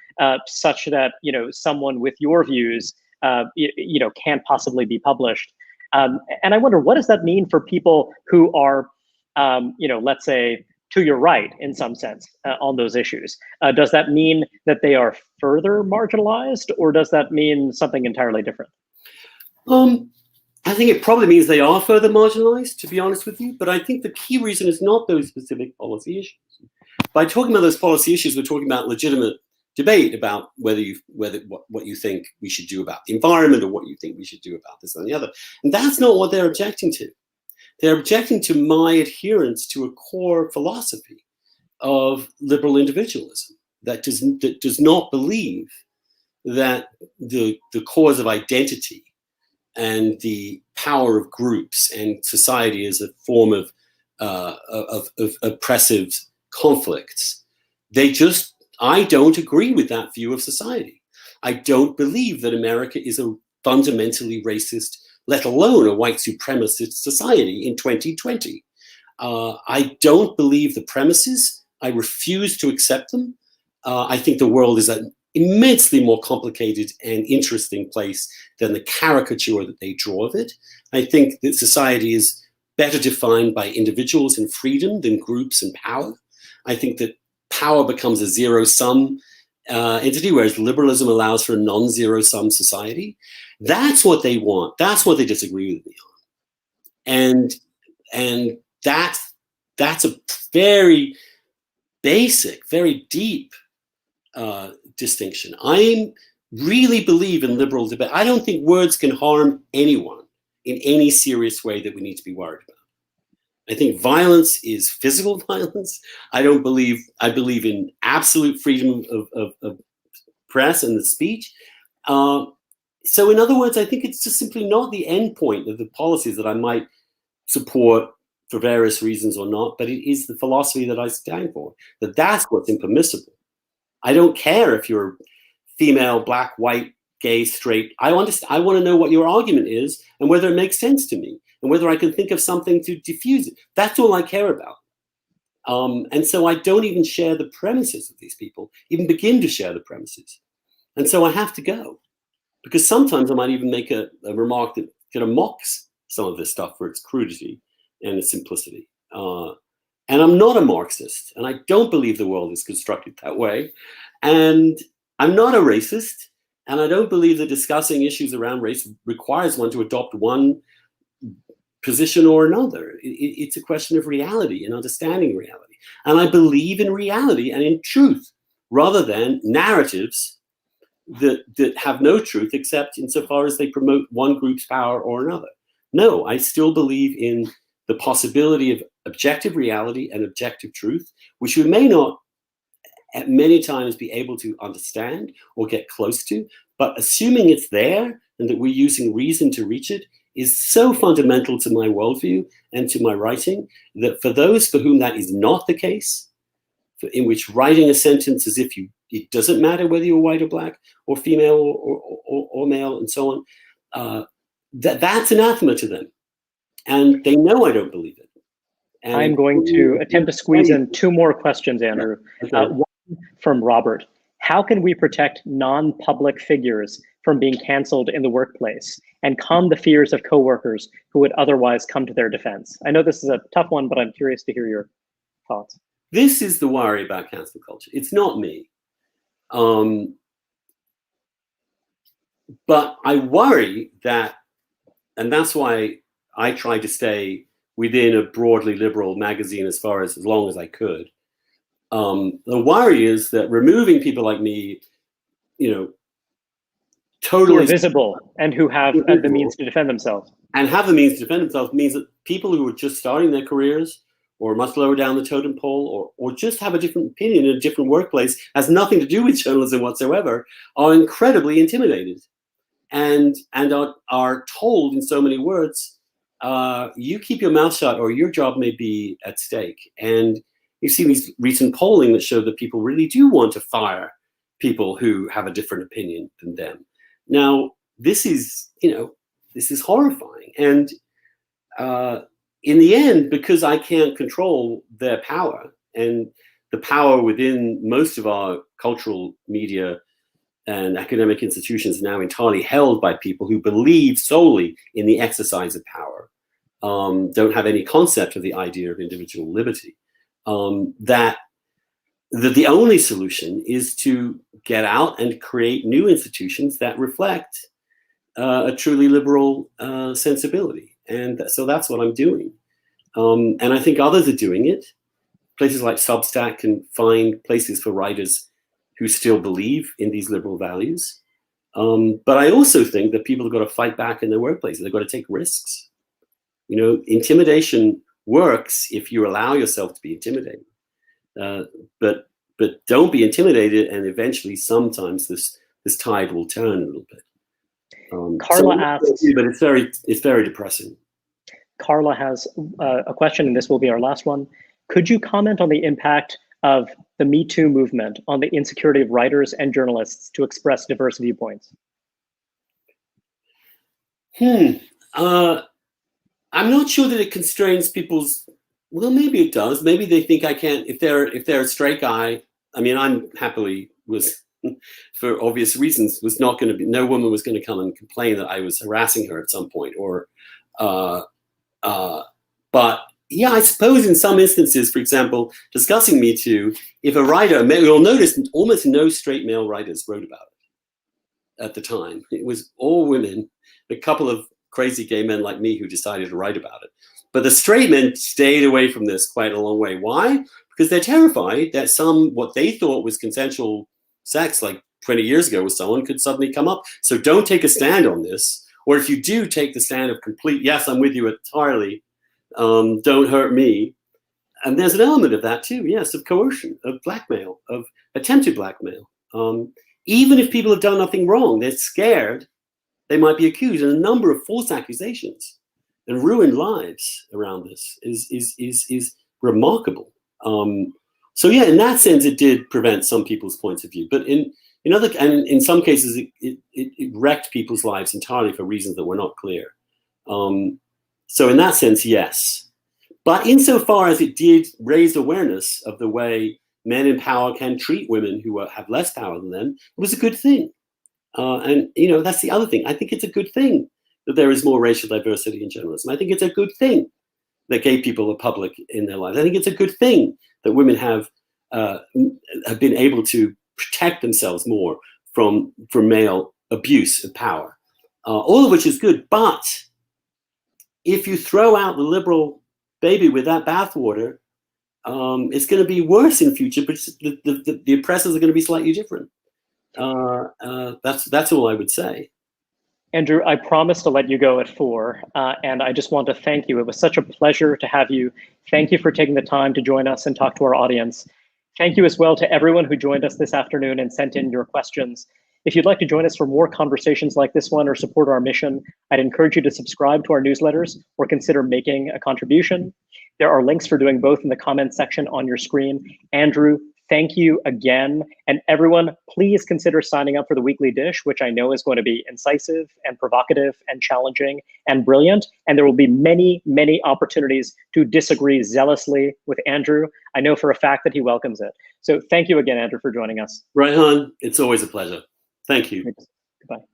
such that someone with your views can't possibly be published. And I wonder, what does that mean for people who are, let's say, to your right in some sense on those issues? Does that mean that they are further marginalized, or does that mean something entirely different? I think it probably means they are further marginalized, to be honest with you. But I think the key reason is not those specific policy issues. By talking about those policy issues, we're talking about legitimate debate about what you think we should do about the environment, or what you think we should do about this and the other. And that's not what they're objecting to. They're objecting to my adherence to a core philosophy of liberal individualism that does not believe that the cause of identity and the power of groups and society as a form of oppressive conflicts. I don't agree with that view of society. I don't believe that America is a fundamentally racist, let alone a white supremacist society in 2020. I don't believe the premises. I refuse to accept them. I think the world is an immensely more complicated and interesting place than the caricature that they draw of it. I think that society is better defined by individuals and freedom than groups and power. I think that power becomes a zero-sum entity, whereas liberalism allows for a non-zero-sum society. That's what they want. That's what they disagree with me on. And that's a very basic, very deep distinction. I really believe in liberal debate. I don't think words can harm anyone in any serious way that we need to be worried about. I think violence is physical violence. I believe in absolute freedom of press and the speech. So in other words, I think it's just simply not the end point of the policies that I might support for various reasons or not, but it is the philosophy that I stand for, that's what's impermissible. I don't care if you're female, black, white, gay, straight. I want to know what your argument is and whether it makes sense to me and whether I can think of something to diffuse it. That's all I care about. And so I don't even share the premises of these people, even begin to share the premises. And so I have to go, because sometimes I might even make a remark that kind of mocks some of this stuff for its crudity and its simplicity. And I'm not a Marxist, and I don't believe the world is constructed that way. And I'm not a racist, and I don't believe that discussing issues around race requires one to adopt one position or another. It's a question of reality and understanding reality. And I believe in reality and in truth, rather than narratives that have no truth except insofar as they promote one group's power or another. No, I still believe in the possibility of objective reality and objective truth, which we may not at many times be able to understand or get close to, but assuming it's there and that we're using reason to reach it is so fundamental to my worldview and to my writing that for those for whom that is not the case, in which writing a sentence as if it doesn't matter whether you're white or black or female or male and so on, that's anathema to them. And they know I don't believe it. And I'm going to attempt to squeeze in two more questions, Andrew. Okay. One from Robert. How can we protect non-public figures from being canceled in the workplace and calm the fears of coworkers who would otherwise come to their defense? I know this is a tough one, but I'm curious to hear your thoughts. This is the worry about cancel culture. It's not me. But I worry that, and that's why I try to stay within a broadly liberal magazine as long as I could. The worry is that removing people like me totally who are visible and who have the means to defend themselves. And have the means to defend themselves means that people who are just starting their careers or much lower down the totem pole or just have a different opinion in a different workplace, has nothing to do with journalism whatsoever, are incredibly intimidated and are told in so many words, you keep your mouth shut or your job may be at stake. And you see these recent polling that show that people really do want to fire people who have a different opinion than them. Now, this is horrifying. And in the end, because I can't control their power, and the power within most of our cultural media and academic institutions now entirely held by people who believe solely in the exercise of power, don't have any concept of the idea of individual liberty, that the only solution is to get out and create new institutions that reflect a truly liberal sensibility. And so that's what I'm doing. And I think others are doing it. Places like Substack can find places for writers who still believe in these liberal values. But I also think that people have got to fight back in their workplaces. They've got to take risks. Intimidation works if you allow yourself to be intimidated. But don't be intimidated, and eventually sometimes this tide will turn a little bit. Carla asks, but it's very depressing. Carla has a question, and this will be our last one. Could you comment on the impact of the Me Too movement on the insecurity of writers and journalists to express diverse viewpoints? I'm not sure that it constrains people's. Well, maybe it does. Maybe they think I can't. If they're a straight guy, I mean, I'm happily was, for obvious reasons, was not going to be. No woman was going to come and complain that I was harassing her at some point, or. But yeah, I suppose in some instances, for example, discussing Me Too, if a writer, you'll notice almost no straight male writers wrote about it at the time. It was all women, a couple of crazy gay men like me who decided to write about it. But the straight men stayed away from this quite a long way. Why? Because they're terrified that what they thought was consensual sex like 20 years ago with someone could suddenly come up. So don't take a stand on this. Or if you do take the stand of complete, yes, I'm with you entirely, don't hurt me. And there's an element of that too, yes, of coercion, of blackmail, of attempted blackmail. Even if people have done nothing wrong, they're scared they might be accused. And a number of false accusations and ruined lives around this is remarkable. So yeah, in that sense, it did prevent some people's points of view. But in some cases, it wrecked people's lives entirely for reasons that were not clear. So in that sense, yes. But insofar as it did raise awareness of the way men in power can treat women who have less power than them, it was a good thing. And that's the other thing. I think it's a good thing that there is more racial diversity in journalism. I think it's a good thing that gay people are public in their lives. I think it's a good thing that women have been able to protect themselves more from male abuse of power, all of which is good. But if you throw out the liberal baby with that bathwater, it's going to be worse in future, but the oppressors are going to be slightly different. That's all I would say. Andrew, I promised to let you go at 4, and I just want to thank you. It was such a pleasure to have you. Thank you for taking the time to join us and talk to our audience. Thank you as well to everyone who joined us this afternoon and sent in your questions. If you'd like to join us for more conversations like this one or support our mission, I'd encourage you to subscribe to our newsletters or consider making a contribution. There are links for doing both in the comments section on your screen. Andrew, thank you again. And everyone, please consider signing up for the Weekly Dish, which I know is going to be incisive and provocative and challenging and brilliant. And there will be many, many opportunities to disagree zealously with Andrew. I know for a fact that he welcomes it. So thank you again, Andrew, for joining us. Right, hon. It's always a pleasure. Thank you. Goodbye.